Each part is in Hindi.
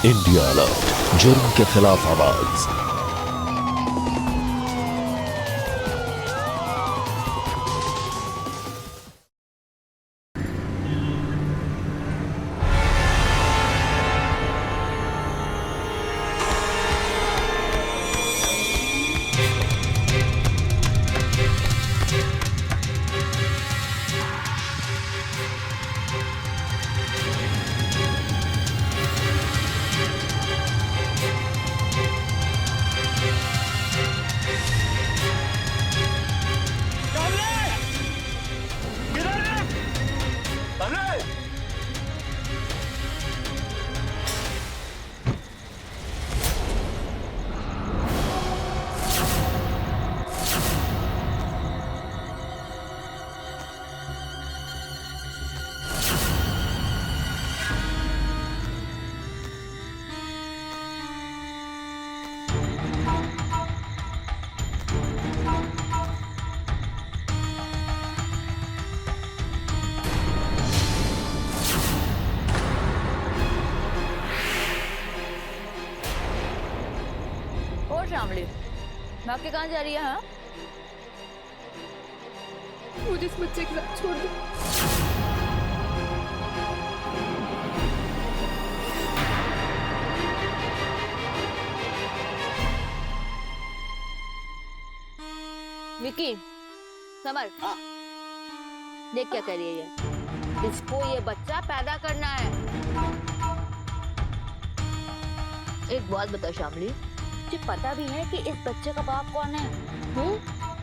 इंडिया अलर्ट, जुर्म के खिलाफ आवाज। शामली, बाकी कहाँ जा रही है? हाँ, मुझे इस बच्चे के साथ छोड़ दो। विकी, समर, देख क्या कह रही है ये? इसको ये बच्चा पैदा करना है। एक बात बता शामली, तुझे पता भी है कि इस बच्चे का बाप कौन है?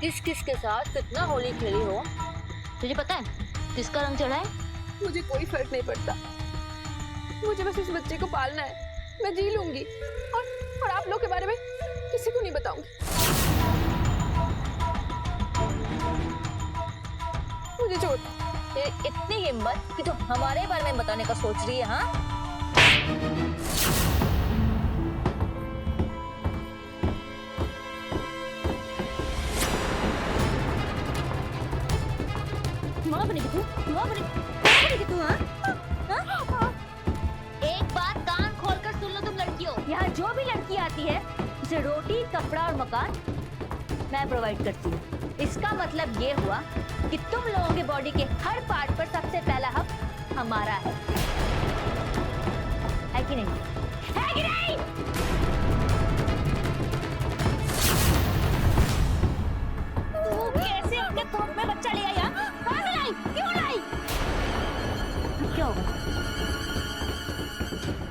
किस किस के साथ कितना होली खेली हो? तुझे पता है किसका रंग चढ़ा है? मुझे कोई फर्क नहीं पड़ता, मुझे बस इस बच्चे को पालना है। मैं जी लूंगी और आप लोग के बारे में किसी को नहीं बताऊंगी। मुझे छोड़। तेरी इतनी हिम्मत कि तुम हमारे बारे में बताने का सोच रही है? हाँ, एक बात कान खोलकर सुन लो तुम लड़कियों, यहाँ जो भी लड़की आती है उसे रोटी, कपड़ा और मकान मैं प्रोवाइड करती हूँ। इसका मतलब ये हुआ कि तुम लोगों के बॉडी के हर पार्ट पर सबसे पहला हक हमारा है कि नहीं? है कि नहीं? तू कैसे अपने कोख में बच्चा ले आई? कहाँ से लाई? क्यों लाई? क्या होगा?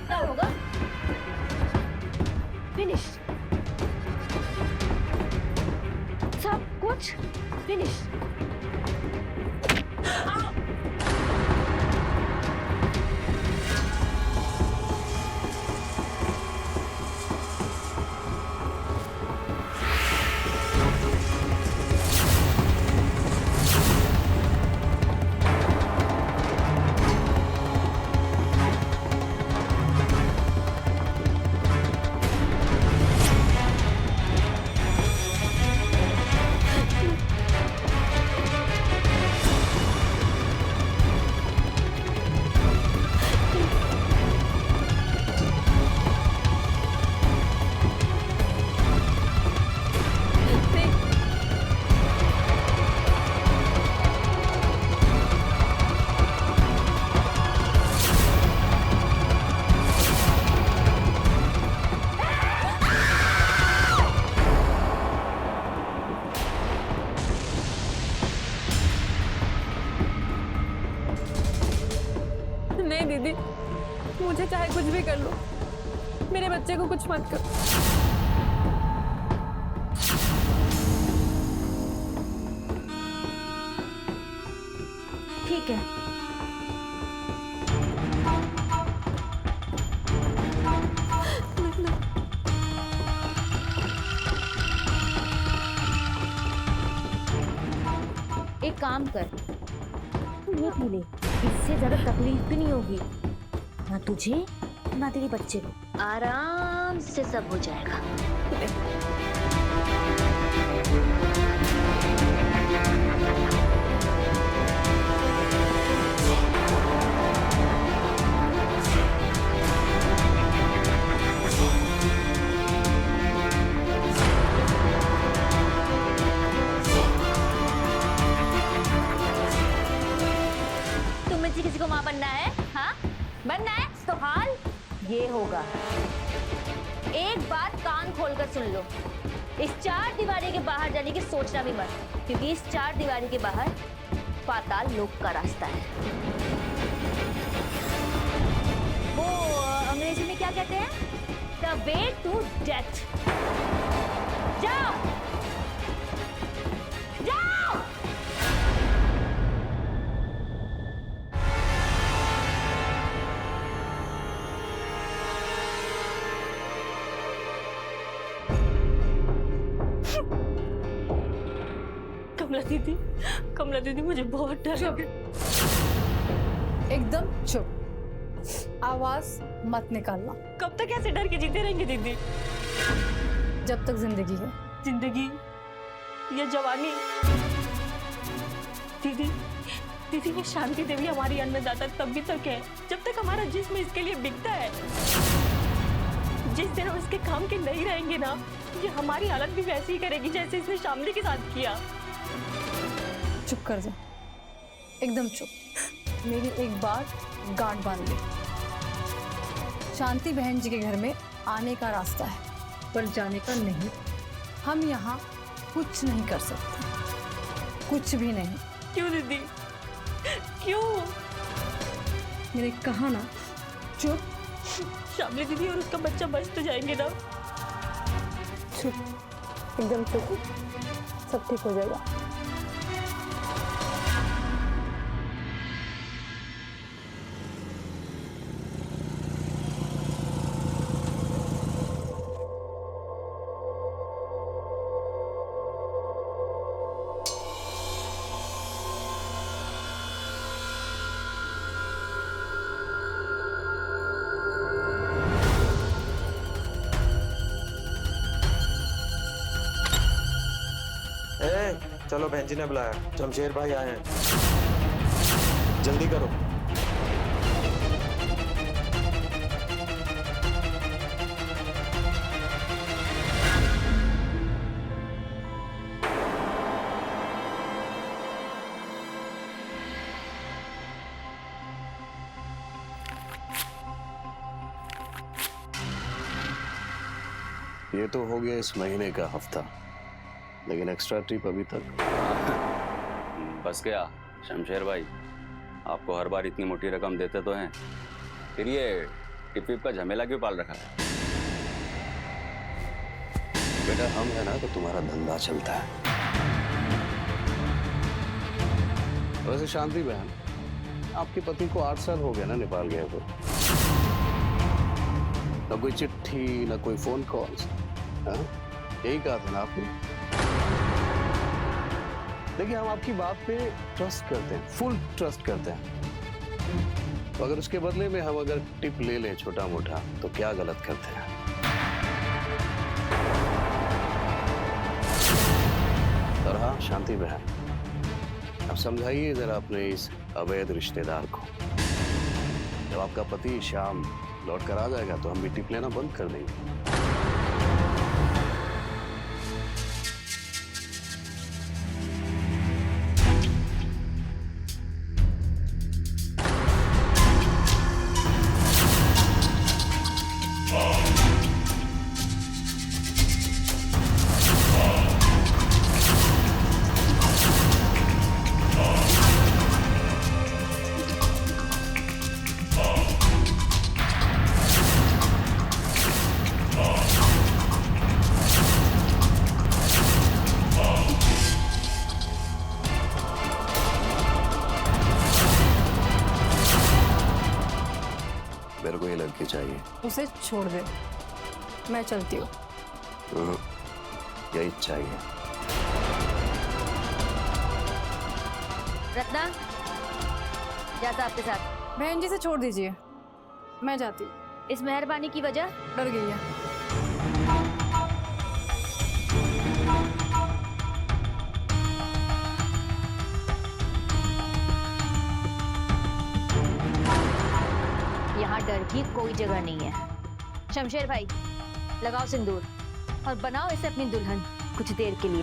क्या होगा? फिनिश, सब कुछ फिनिश। नहीं दीदी, मुझे चाहे कुछ भी कर लो, मेरे बच्चे को कुछ मत करो। ठीक है, एक काम कर, तू ये पी ले, इससे ज्यादा तकलीफ भी नहीं होगी, ना तुझे ना तेरे बच्चे को। आराम से सब हो जाएगा। ये होगा। एक बात कान खोलकर सुन लो, इस चार दीवारी के बाहर जाने की सोचना भी मत, क्योंकि इस चार दीवारी के बाहर पाताल लोक का रास्ता है। वो अंग्रेजी में क्या कहते हैं? The way to death. जाओ जाओ। कमला दीदी मुझे बहुत डर लग रहा है। एकदम चुप, आवाज मत निकालना। कब तक ऐसे डर के जीते रहेंगे दीदी? जब तक जिंदगी है। जिंदगी या जवानी? दीदी दीदी ये शांति देवी हमारी अन्नदाता तभी तक है जब तक हमारा जिस्म इसके लिए बिकता है। जिस दिन हम इसके काम के नहीं रहेंगे ना, ये हमारी हालत भी वैसी ही करेगी जैसे इसने शामली के साथ किया। चुप कर जा, एकदम चुप। मेरी एक बात गांठ बांध ले, शांति बहन जी के घर में आने का रास्ता है पर जाने का नहीं। हम यहाँ कुछ नहीं कर सकते, कुछ भी नहीं। क्यों दीदी, क्यों? मैंने कहा ना चुप। शामली दीदी और उसका बच्चा बच तो जाएंगे ना? चुप, एकदम चुप, सब ठीक हो जाएगा। चलो बहन जी ने बुलाया, शमशेर भाई आए हैं, जल्दी करो। ये तो हो गया इस महीने का हफ्ता, लेकिन एक्स्ट्रा ट्रिप अभी तक। बस गया शमशेर भाई, आपको हर बार इतनी मोटी रकम देते तो हैं, फिर ये टिप विप का झमेला क्यों पाल रखा है? बेटा हम है ना तो तुम्हारा धंधा चलता है। वैसे शांति बहन, आपके पति को 8 साल हो गया ना नेपाल गए हुए। न कोई चिट्ठी न कोई फोन कॉल्स। यही कहा था ना आपने। देखिए हम आपकी बात पे ट्रस्ट करते हैं, फुल ट्रस्ट करते हैं। तो अगर उसके बदले में हम अगर टिप ले लें छोटा मोटा तो क्या गलत करते हैं? और हाँ शांति बहन, अब समझाइए जरा अपने इस अवैध रिश्तेदार को। जब आपका पति शाम लौट कर आ जाएगा तो हम भी टिप लेना बंद कर देंगे। मेरे को ये लड़की चाहिए। उसे छोड़ दे, मैं चलती हूँ। यही चाहिए। रत्ना जाता आपके साथ। बहन जी से छोड़ दीजिए, मैं जाती हूँ। इस मेहरबानी की वजह? डर गई है। यहाँ डर की कोई जगह नहीं है। शमशेर भाई लगाओ सिंदूर और बनाओ इसे अपनी दुल्हन कुछ देर के लिए।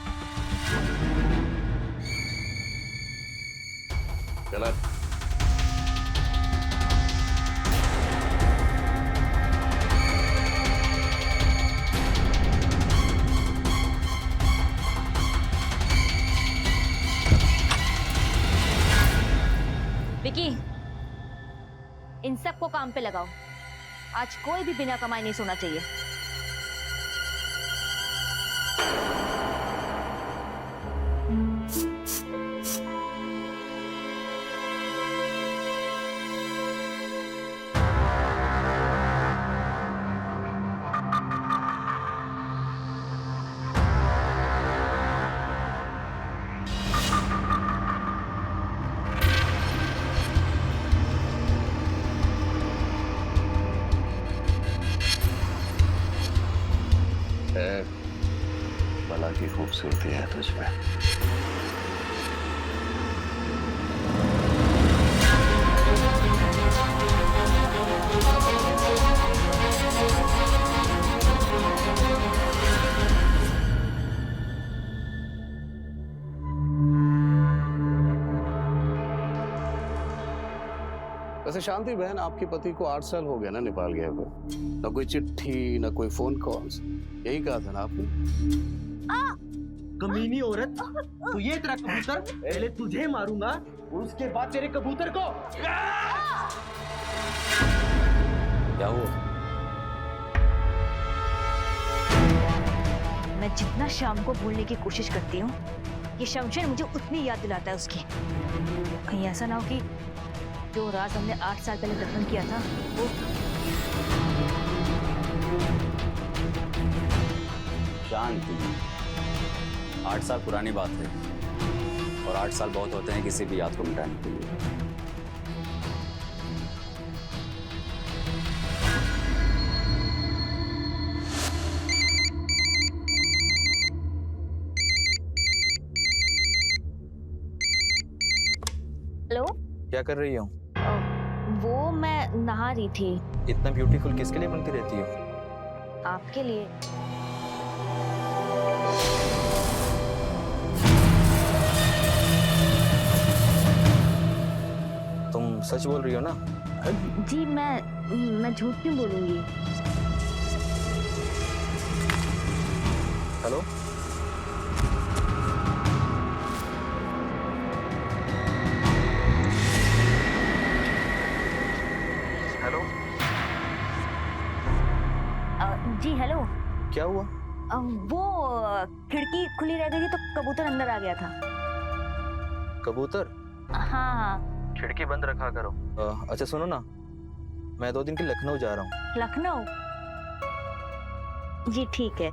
गलत। काम पे लगाओ। आज कोई भी बिना कमाई नहीं सोना चाहिए। बला की खूबसूरती है तुझ में। वैसे शांति बहन, आपके पति को 8 साल हो गया ना नेपाल गए हुए। ना कोई चिट्ठी, ना कोई फोन कॉल्स, यही कहा था ना आपने? कमीनी औरत, तो ये तेरा कबूतर, पहले तुझे मारूंगा और उसके बाद तेरे कबूतर को। क्या हुआ? मैं जितना शाम को भूलने की कोशिश करती हूँ, ये शमशेर मुझे उतनी याद दिलाता है उसकी। कहीं ऐसा ना हो कि जो राज हमने 8 साल पहले दफन किया था वो। शांति, 8 साल पुरानी बात है और 8 साल बहुत होते हैं किसी भी याद को मिटाने के लिए। हेलो, क्या कर रही हो? वो मैं नहा रही थी। इतना ब्यूटीफुल किसके लिए बनती रहती हो? आपके लिए। तुम सच बोल रही हो ना? जी, मैं झूठ क्यों बोलूंगी। हेलो, हेलो, जी हेलो। क्या हुआ? वो खिड़की खुली रह गई थी तो कबूतर अंदर आ गया था। कबूतर? हाँ हाँ। खिड़की बंद रखा करो। अच्छा सुनो ना, मैं 2 दिन के लखनऊ जा रहा हूँ। लखनऊ? जी ठीक है।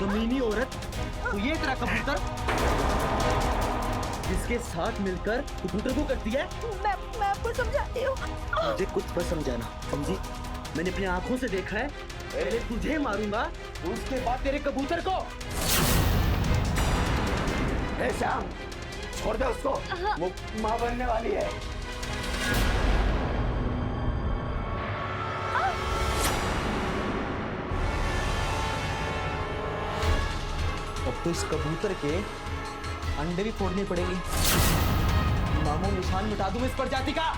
कमीनी औरत, तो ये तेरा कबूतर, जिसके साथ मिलकर कबूतर को करती है। मैं आपको समझाती हूँ। मुझे कुछ मत समझाना, समझी? मैंने अपनी आंखों से देखा है। पहले तुझे मारूंगा और उसके बाद तेरे कबूतर को। ए श्याम, छोड़ दे उसको, वो माँ बनने वाली है। अब तो इस कबूतर के अंडे भी फोड़ने पड़ेगी। नामो निशान मिटा दूं इस प्रजाति का।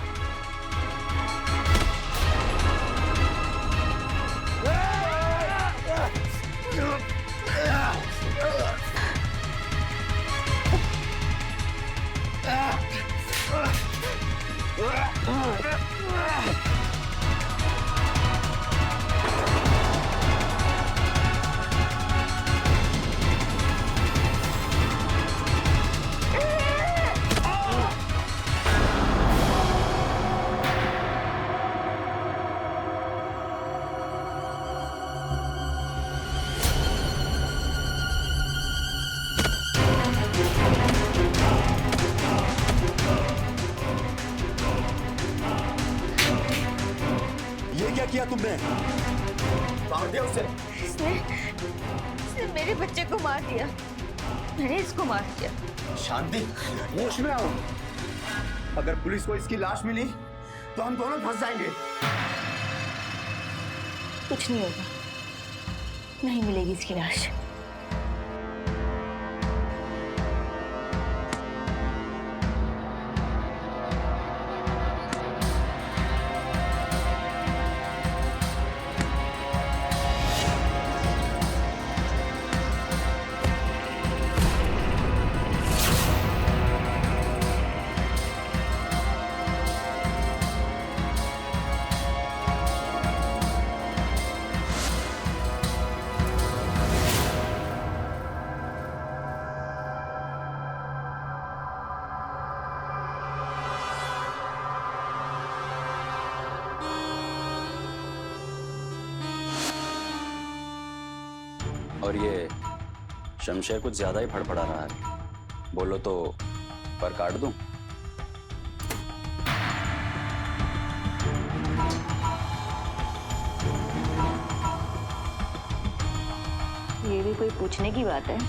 क्या किया तुमने? मार दिया उसे? इसने मेरे बच्चे को मार दिया। मैंने इसको मार दिया। शांति, होश में आओ। अगर पुलिस को इसकी लाश मिली तो हम दोनों फंस जाएंगे। कुछ नहीं होगा, नहीं मिलेगी इसकी लाश। और ये शमशेर कुछ ज्यादा ही फड़फड़ा रहा है, बोलो तो पर काट दूं? ये भी कोई पूछने की बात है?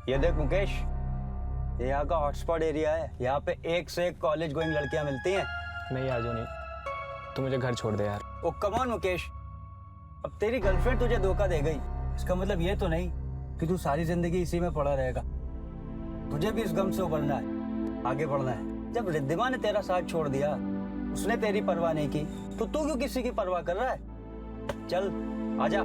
ये देख मुकेश, ये यहाँ का हॉटस्पॉट एरिया है। यहाँ पे एक से एक कॉलेज गोइंग लड़कियां मिलती हैं। नहीं आजो नहीं, तू मुझे घर छोड़ दे यार। ओ कम ऑन मुकेश, अब तेरी गर्लफ्रेंड तुझे धोखा दे गई, इसका मतलब ये तो नहीं कि तू सारी जिंदगी इसी में पड़ा रहेगा। तुझे भी इस गम से उबरना है, आगे बढ़ना है। जब रिद्धिमा ने तेरा साथ छोड़ दिया, उसने तेरी परवाह नहीं की, तो तू क्यों किसी की परवाह कर रहा है? चल आजा।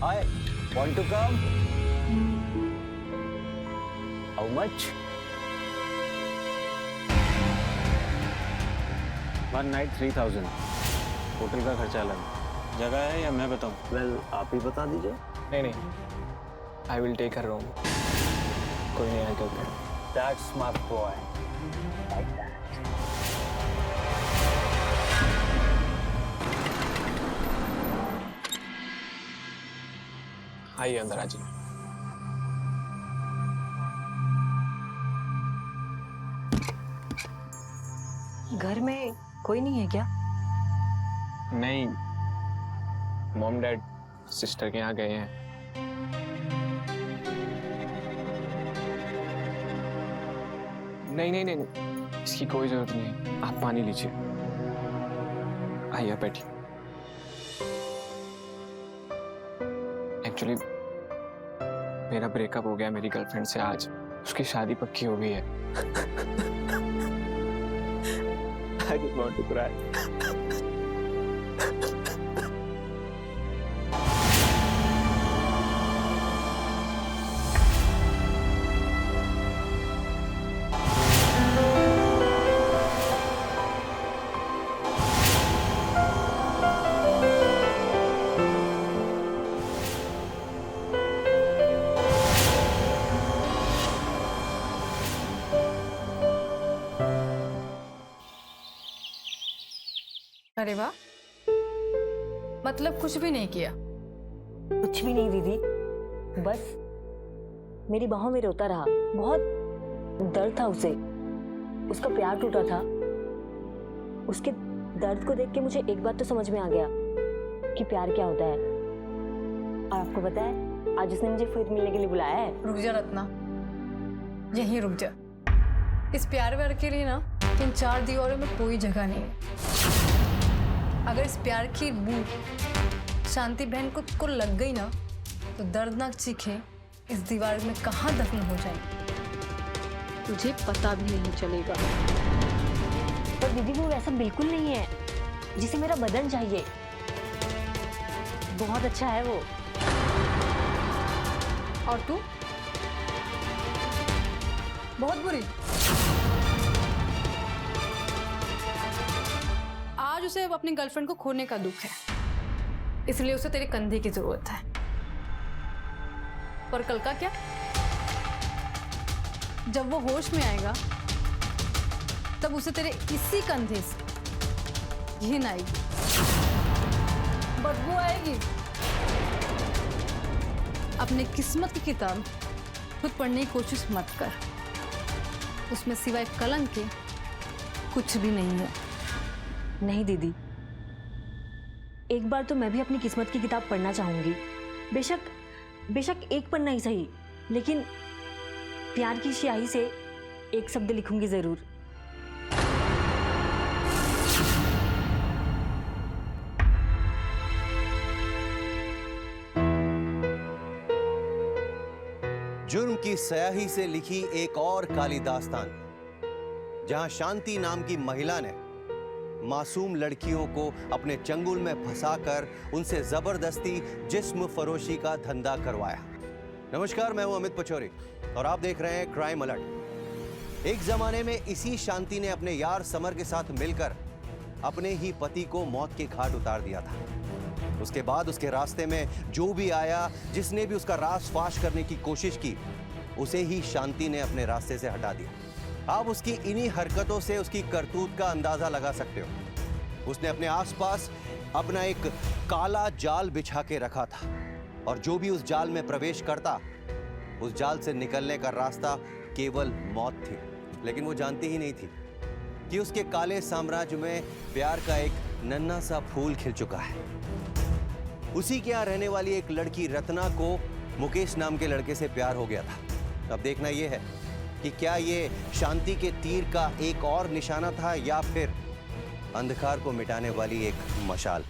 Hi, want to come? How much? One night 3000, hotel का खर्चा अलग। जगह है या मैं बताऊं? वेल, आप ही बता दीजिए। नहीं नहीं, I will take her room. कोई नहीं आएगा क्या? That's my boy. Like that. आइए अंदर आ जाइए। घर में कोई नहीं है क्या? नहीं, मॉम डैड सिस्टर के यहाँ गए हैं। नहीं नहीं नहीं, इसकी कोई जरूरत नहीं है। आप पानी लीजिए। आइए बैठिए। एक्चुअली मेरा ब्रेकअप हो गया मेरी गर्लफ्रेंड से आज। उसकी शादी पक्की हो गई है। I just want to cry. अरे वाह, मतलब कुछ भी नहीं किया? कुछ भी नहीं दीदी, बस मेरी बाहों में रोता रहा। बहुत दर्द था उसे, उसका प्यार टूटा था। उसके दर्द को देख के मुझे एक बात तो समझ में आ गया कि प्यार क्या होता है। और आपको पता है, आज उसने मुझे फिर मिलने के लिए बुलाया है। रुक जा रत्ना, यहीं रुक जा। इस प्यार व्यार के लिए ना इन चार दीवारों में कोई जगह नहीं है। अगर इस प्यार की बू शांति बहन को लग गई ना, तो दर्दनाक चीखें इस दीवार में कहाँ दफन हो जाएंगी, तुझे पता भी नहीं चलेगा। पर दीदी वो वैसा बिल्कुल नहीं है जिसे मेरा बदन चाहिए। बहुत अच्छा है वो। और तू बहुत बुरी। आज उसे अपनी गर्लफ्रेंड को खोने का दुख है, इसलिए उसे तेरे कंधे की जरूरत है। पर कल का क्या? जब वो होश में आएगा तब उसे तेरे इसी कंधे से घिन आएगी, बदबू आएगी। अपने किस्मत की किताब खुद पढ़ने की कोशिश मत कर, उसमें सिवाय कलंक के कुछ भी नहीं है। नहीं दीदी, एक बार तो मैं भी अपनी किस्मत की किताब पढ़ना चाहूंगी। बेशक एक पन्ना ही सही, लेकिन प्यार की स्याही से एक शब्द लिखूंगी जरूर। जुर्म की स्याही से लिखी एक और काली दास्तान, जहां शांति नाम की महिला ने मासूम लड़कियों को अपने चंगुल में फंसाकर उनसे जबरदस्ती जिस्म फरोशी का धंधा करवाया। नमस्कार, मैं हूं अमित पचौरी और आप देख रहे हैं क्राइम अलर्ट। एक जमाने में इसी शांति ने अपने यार समर के साथ मिलकर अपने ही पति को मौत के घाट उतार दिया था। उसके बाद उसके रास्ते में जो भी आया, जिसने भी उसका राज फाश करने की कोशिश की, उसे ही शांति ने अपने रास्ते से हटा दिया। आप उसकी इन्हीं हरकतों से उसकी करतूत का अंदाजा लगा सकते हो। उसने अपने आसपास अपना एक काला जाल बिछा के रखा था और जो भी उस जाल में प्रवेश करता, उस जाल से निकलने का रास्ता केवल मौत थी। लेकिन वो जानती ही नहीं थी कि उसके काले साम्राज्य में प्यार का एक नन्हा सा फूल खिल चुका है। उसी के यहाँ रहने वाली एक लड़की रत्ना को मुकेश नाम के लड़के से प्यार हो गया था। अब देखना यह है कि क्या ये शांति के तीर का एक और निशाना था या फिर अंधकार को मिटाने वाली एक मशाल।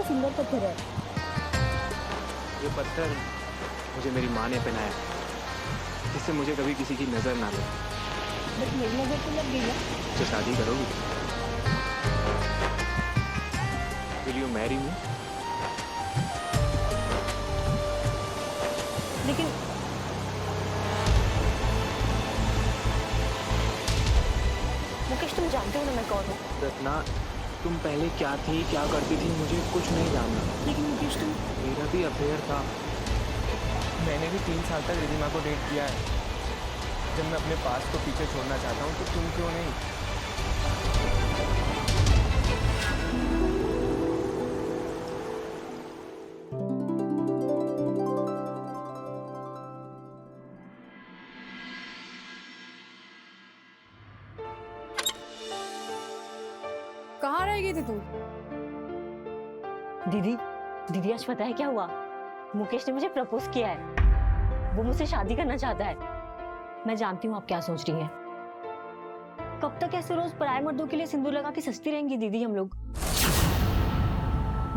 सुंदर पत्थर है। ये पत्थर मुझे मेरी माँ ने पहनाया, इससे मुझे कभी किसी की नजर ना लगे। बट मेरी नजर तो लग गई है। तो शादी करोगी? Will you marry me? लेकिन मुकेश, तुम जानते हो ना मैं कौन हूँ। रत्ना, तुम पहले क्या थी, क्या करती थी, मुझे कुछ नहीं जानना। लेकिन मुकेश, तुम मेरा भी अफेयर था। मैंने भी 3 साल तक रिधिमा को डेट किया है। जब मैं अपने पास को पीछे छोड़ना चाहता हूँ तो तुम क्यों नहीं? कहाँ रह गई थी तू? दीदी आज पता है क्या हुआ? मुकेश ने मुझे प्रपोज किया है। वो मुझसे शादी करना चाहता है। मैं जानती हूँ आप क्या सोच रही हैं। कब तक ऐसे रोज पराये मर्दों के लिए सिंदूर लगा के सस्ती रहेंगी दीदी हम लोग?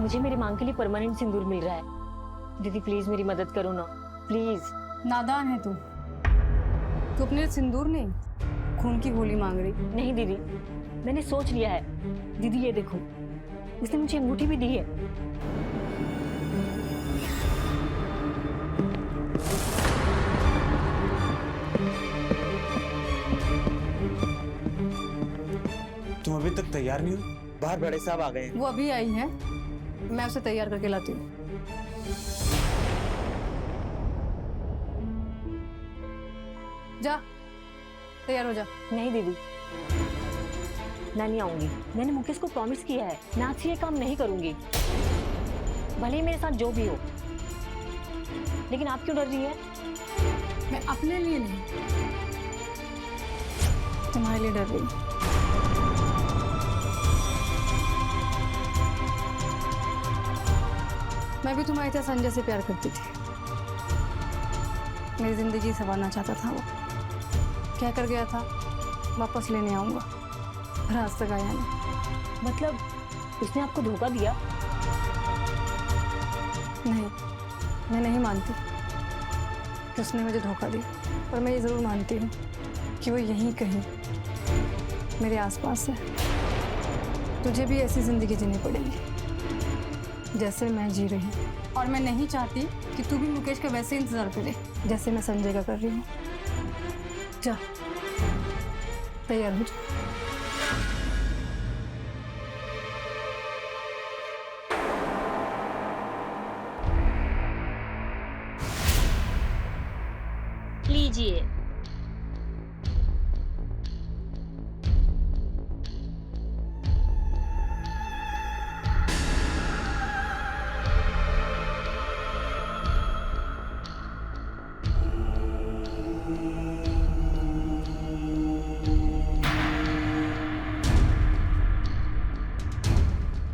मुझे मेरी मांग के लिए परमानेंट सिंदूर मिल रहा है। दीदी प्लीज मेरी मदद करो ना, प्लीज। नादान है तू अपने लिए सिंदूर नहीं, खून की गोली मांग रही। नहीं दीदी, मैंने सोच लिया है। दीदी ये देखो, उसने मुझे अंगूठी भी दी है। तुम अभी तक तैयार नहीं हो? बाहर बड़े साहब आ गए हैं। वो अभी आई है, मैं उसे तैयार करके लाती हूँ। जा, तैयार हो जा। नहीं दीदी, मैं नहीं आऊंगी। मैंने मुकेश को प्रॉमिस किया है, मैं आज से ये काम नहीं करूंगी, भले ही मेरे साथ जो भी हो। लेकिन आप क्यों डर रही है? मैं अपने लिए नहीं, तुम्हारे लिए डर रही हूँ। मैं भी तुम्हारी तरह संजय से प्यार करती थी। मेरी जिंदगी संवारना चाहता था वो। क्या कर गया था, वापस लेने आऊंगा, पर आज तक आया नहीं। मतलब उसने आपको धोखा दिया? नहीं, मैं नहीं मानती कि उसने मुझे धोखा दिया, पर मैं ये ज़रूर मानती हूँ कि वो यहीं कहीं मेरे आसपास है। तुझे भी ऐसी ज़िंदगी जीनी पड़ेगी जैसे मैं जी रही हूँ, और मैं नहीं चाहती कि तू भी मुकेश का वैसे इंतज़ार करे जैसे मैं संजय का कर रही हूँ। जा, तैयार हो जा। लीजिए।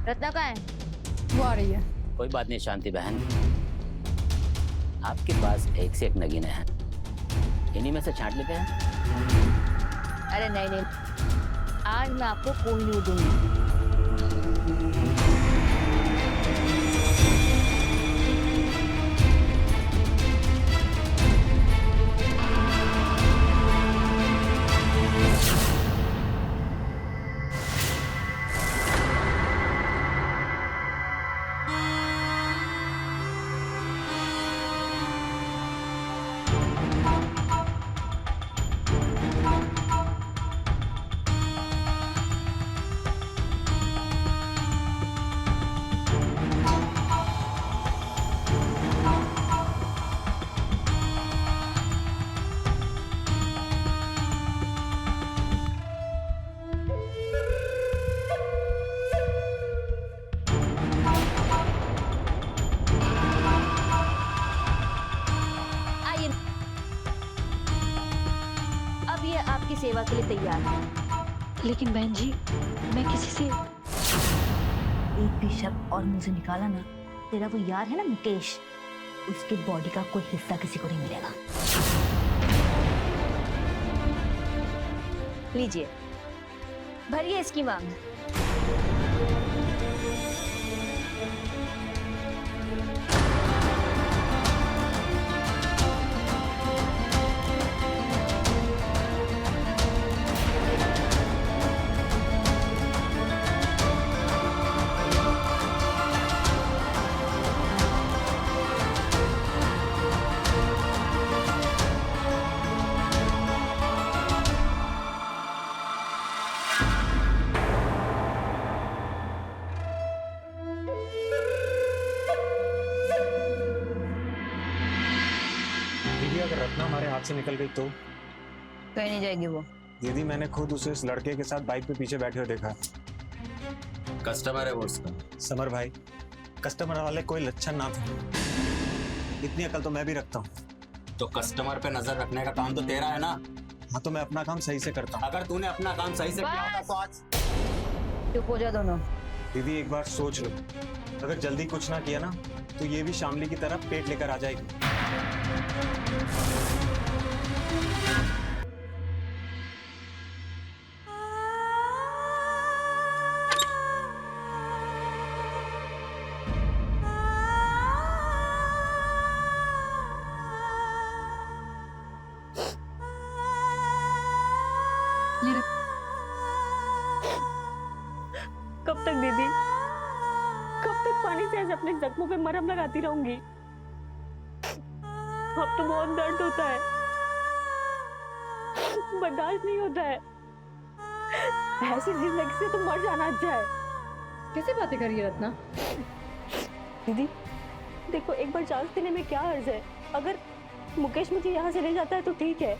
रत्ना कहाँ है? वो आ रही है। कोई बात नहीं शांति बहन, आपके पास एक से एक नगीने हैं, इन्हीं में से छांट लेते हैं। अरे नहीं नहीं, आज मैं आपको कोई नहीं दूंगी। आपकी सेवा के लिए तैयार है। लेकिन बहन जी, मैं किसी से एक भी शब्द और मुंह से निकाला ना, तेरा वो यार है ना मुकेश, उसकी बॉडी का कोई हिस्सा किसी को नहीं मिलेगा। लीजिए, भरिए इसकी मांग। अगर रत्ना हमारे हाथ से निकल गई तो? कहीं नहीं जाएगी वो। दीदी, मैंने खुद उसे इस लड़के के साथ बाइक पे पीछे बैठे हुए देखा। कस्टमर है वो उसका। समर भाई, कस्टमर वाले कोई लक्षण ना थे। इतनी अकल तो मैं भी रखता हूँ। तो कस्टमर पे नजर रखने का काम तो तेरा है ना। हाँ, तो मैं अपना काम सही से करता हूँ। अगर तूने अपना काम सही से किया होता तो आज। चुप हो जा दोनों। दीदी, एक बार सोच लो, अगर जल्दी कुछ ना किया ना तो ये भी शामली की तरफ पेट लेकर आ जाएगी। कब तक दीदी, कब तक पानी से अपने जख्मों पे मरहम लगाती रहूंगी? अब तो बहुत दर्द होता है, बर्दाश्त नहीं होता है। ऐसी जिंदगी से तो मर जाना अच्छा है। कैसी बातें कर रही है रत्ना? दीदी देखो, एक बार चांस देने में क्या अर्ज है? अगर मुकेश मुझे यहाँ से ले जाता है तो ठीक है,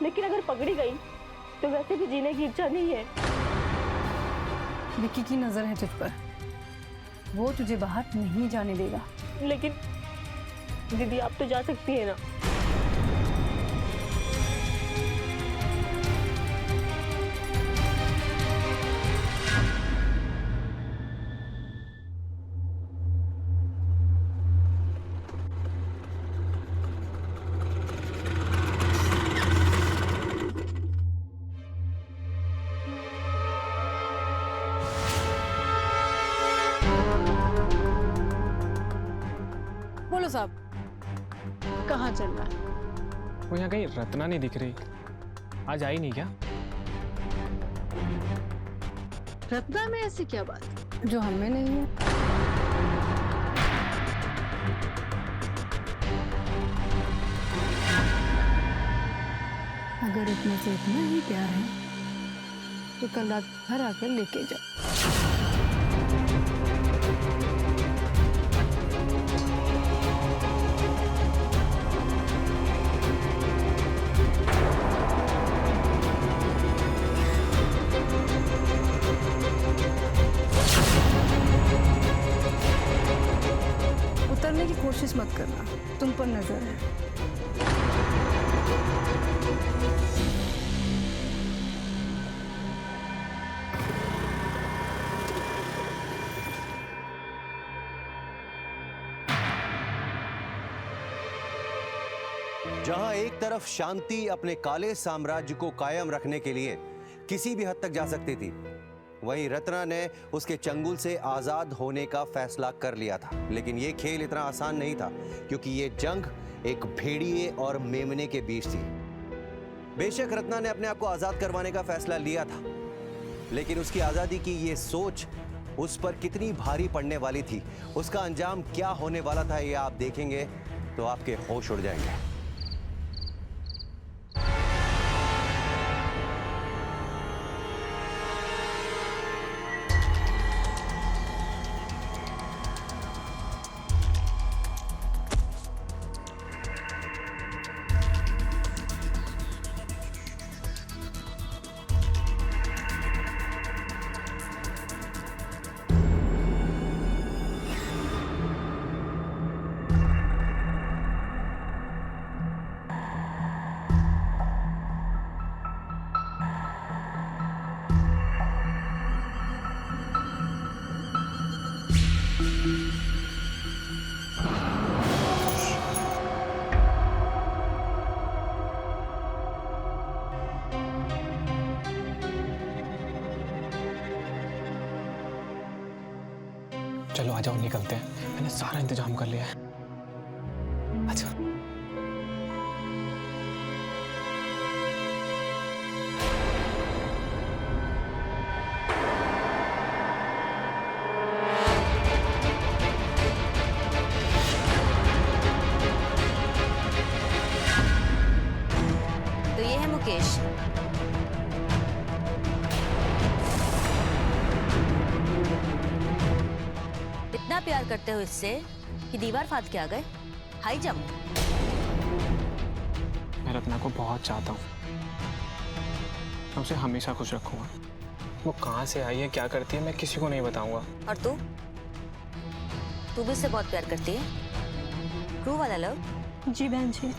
लेकिन अगर पकड़ी गई तो वैसे भी जीने की इच्छा नहीं है। विक्की की नजर है तुझ पर, वो तुझे बाहर नहीं जाने देगा। लेकिन दीदी, आप तो जा सकती है ना। बोलो साहब, कहाँ चलना है? वो यहाँ कहीं रत्ना नहीं दिख रही, आज आई नहीं क्या? रत्ना में ऐसी क्या बात जो हमें नहीं है? अगर इतने से इतना ही प्यार है तो कल रात घर आकर लेके जाओ। उतरने की कोशिश मत करना, तुम पर नजर है। जहां एक तरफ शांति अपने काले साम्राज्य को कायम रखने के लिए किसी भी हद तक जा सकती थी, वहीं रत्ना ने उसके चंगुल से आजाद होने का फैसला कर लिया था। लेकिन यह खेल इतना आसान नहीं था, क्योंकि यह जंग एक भेड़िए और मेमने के बीच थी। बेशक रत्ना ने अपने आप को आजाद करवाने का फैसला लिया था, लेकिन उसकी आजादी की यह सोच उस पर कितनी भारी पड़ने वाली थी, उसका अंजाम क्या होने वाला था, यह आप देखेंगे तो आपके होश उड़ जाएंगे। चलो आ जाओ, निकलते हैं। मैंने सारा इंतजाम कर लिया है। अच्छा तो ये है मुकेश। इतना प्यार करते हो इससे कि दीवार फाड़ के आ गए। High jump. मैं रत्ना को बहुत चाहता हूँ, मैं उसे हमेशा खुश रखूंगा। वो कहाँ से आई है, क्या करती है, मैं किसी को नहीं बताऊंगा। और तू भी इससे बहुत प्यार करती है? ट्रू वाला लव? जी बहन जी।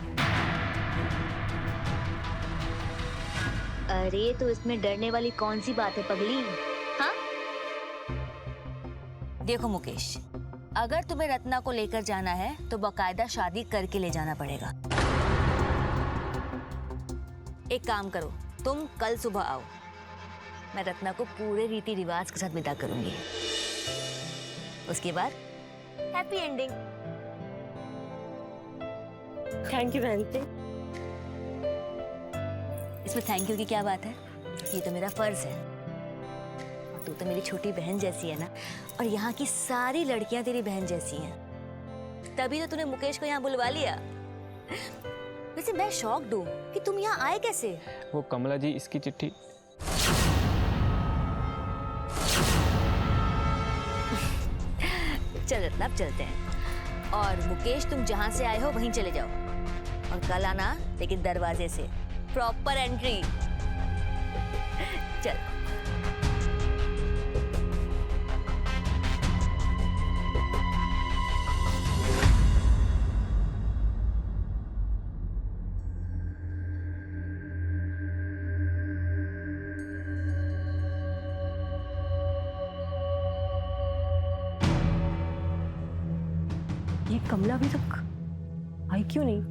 अरे तो इसमें डरने वाली कौन सी बात है पगली? हाँ देखो मुकेश, अगर तुम्हें रत्ना को लेकर जाना है तो बाकायदा शादी करके ले जाना पड़ेगा। एक काम करो, तुम कल सुबह आओ, मैं रत्ना को पूरे रीति रिवाज के साथ विदा करूंगी। उसके बाद हैप्पी एंडिंग। थैंक यू बहन जी। इसमें थैंक यू की क्या बात है? ये तो मेरा फर्ज है। और तू तो मेरी छोटी बहन जैसी है ना, और यहाँ की सारी लड़कियां तेरी बहन जैसी हैं। तभी तो तूने मुकेश को यहाँ बुलवा लिया। वैसे मैं शॉक्ड हूँ कि तुम यहाँ आए कैसे? वो कमला जी, इसकी चिट्ठी। चल रत्ना, अब चलते हैं। और मुकेश, तुम जहाँ से आए हो वहीं चले जाओ, और कल आना, लेकिन दरवाजे से, प्रॉपर एंट्री। चल। ये कमला अभी तक आई क्यों नहीं?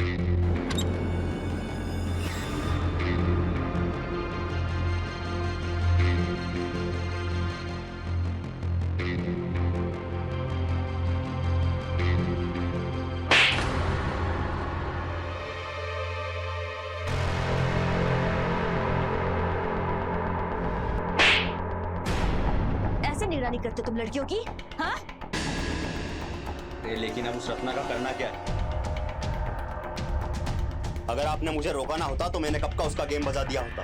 ऐसे निगरानी करते तुम लड़कियों की? हाँ? लेकिन अब उस रत्ना का करना क्या है? अगर आपने मुझे रोका ना होता तो मैंने कब का उसका गेम बजा दिया होता।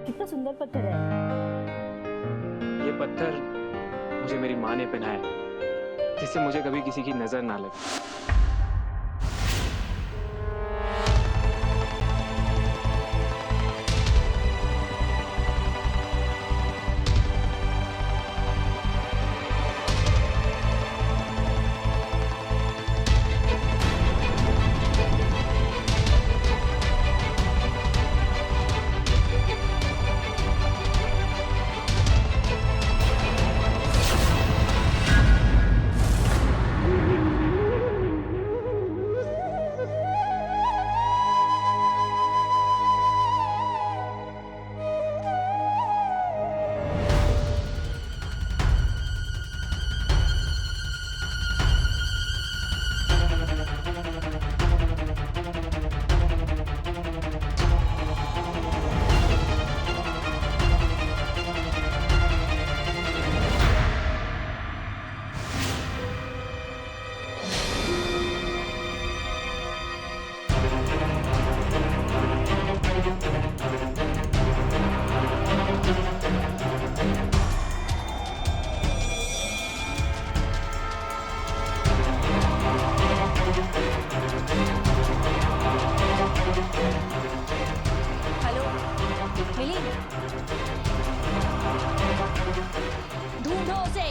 कितना सुंदर पत्थर है। ये पत्थर मुझे मेरी माँ ने पहनाया, जिससे मुझे कभी किसी की नजर ना लगे। हेलो, मिली? ढूंढो उसे।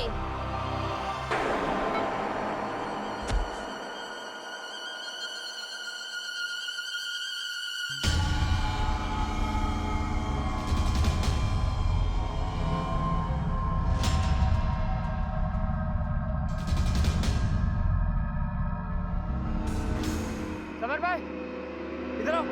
समर भाई, इधर आओ।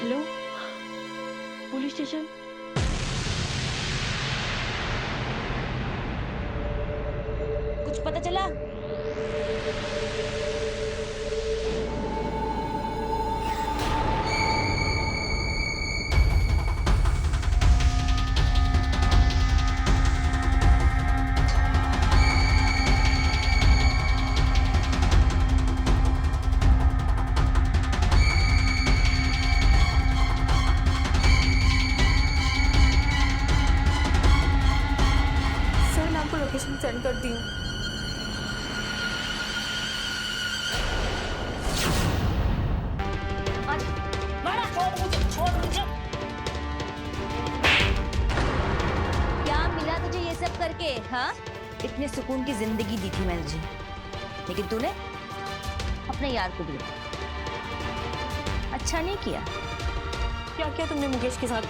Hello, police station. कुछ पता चला? सर, मैं आपको लोकेशन सेंड करती हूँ। छोड़ मुझे, छोड़ मुझे। करके, हाँ? इतने सुकून की जिंदगी दी थी मैंने तुझे, लेकिन तूने अपने यार को दिया। अच्छा नहीं किया। क्या किया तुमने मुकेश के साथ?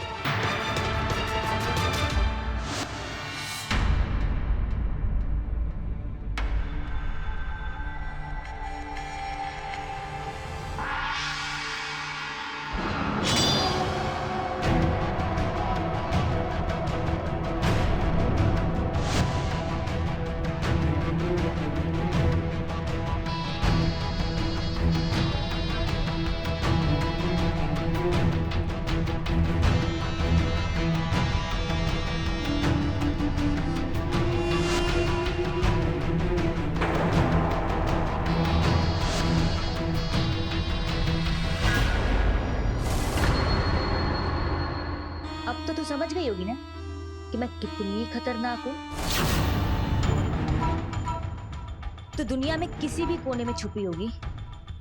अब तो तू समझ गई होगी ना कि मैं कितनी खतरनाक हूँ। तो दुनिया में किसी भी कोने में छुपी होगी,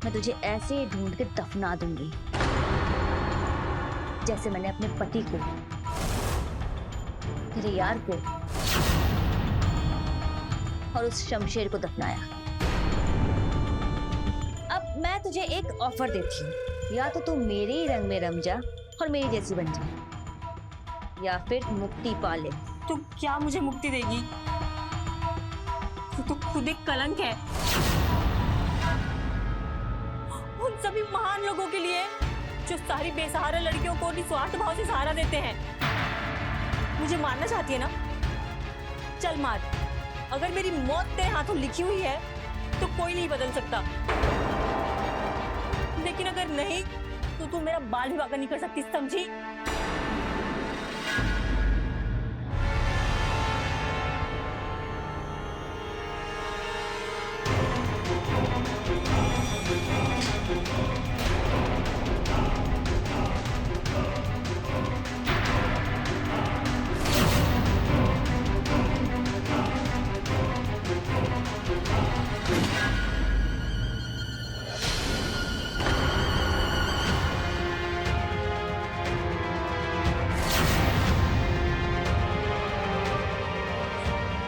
मैं तुझे ऐसे ढूंढ के दफना दूंगी, जैसे मैंने अपने पति को, तेरे यार को और उस शमशेर को दफनाया। अब मैं तुझे एक ऑफर देती हूँ, या तो तू मेरे ही रंग में रम जा और मेरी जैसी बन जा, या फिर मुक्ति पा ले। तू क्या मुझे मुक्ति देगी? तू तो खुद एक कलंक है उन सभी महान लोगों के लिए जो सारी बेसहारा लड़कियों को निस्वार्थ भाव से सहारा देते हैं। मुझे मारना चाहती है ना? चल मार। अगर मेरी मौत तेरे हाथों लिखी हुई है तो कोई नहीं बदल सकता, लेकिन अगर नहीं तो तू मेरा बाल भी वाका नहीं कर सकती, समझी?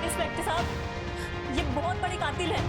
इंस्पेक्टर साहब, ये बहुत बड़े कातिल है।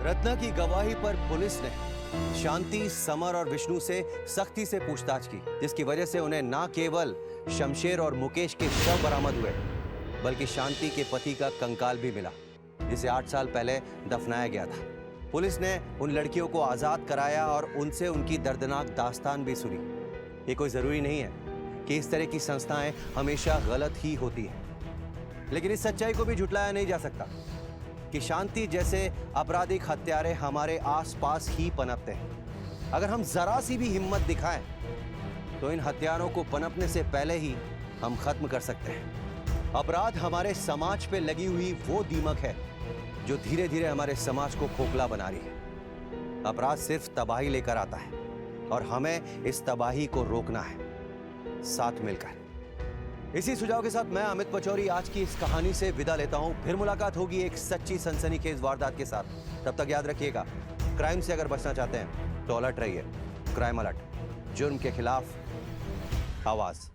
रत्ना की गवाही पर पुलिस ने शांति, समर और विष्णु से सख्ती से पूछताछ की, जिसकी वजह से उन्हें न केवल शमशेर और मुकेश के शव बरामद हुए, बल्कि शांति के पति का कंकाल भी मिला, जिसे 8 साल पहले दफनाया गया था। पुलिस ने उन लड़कियों को आजाद कराया और उनसे उनकी दर्दनाक दास्तान भी सुनी। ये कोई जरूरी नहीं है कि इस तरह की संस्थाएं हमेशा गलत ही होती हैं, लेकिन इस सच्चाई को भी झुटलाया नहीं जा सकता कि शांति जैसे आपराधिक हत्यारे हमारे आसपास ही पनपते हैं। अगर हम जरा सी भी हिम्मत दिखाएं तो इन हत्यारों को पनपने से पहले ही हम खत्म कर सकते हैं। अपराध हमारे समाज पे लगी हुई वो दीमक है जो धीरे धीरे हमारे समाज को खोखला बना रही है। अपराध सिर्फ तबाही लेकर आता है और हमें इस तबाही को रोकना है, साथ मिलकर। इसी सुझाव के साथ मैं अमित पचौरी आज की इस कहानी से विदा लेता हूं। फिर मुलाकात होगी एक सच्ची सनसनीखेज वारदात के साथ। तब तक याद रखिएगा, क्राइम से अगर बचना चाहते हैं तो अलर्ट रहिए। क्राइम अलर्ट, जुर्म के खिलाफ आवाज।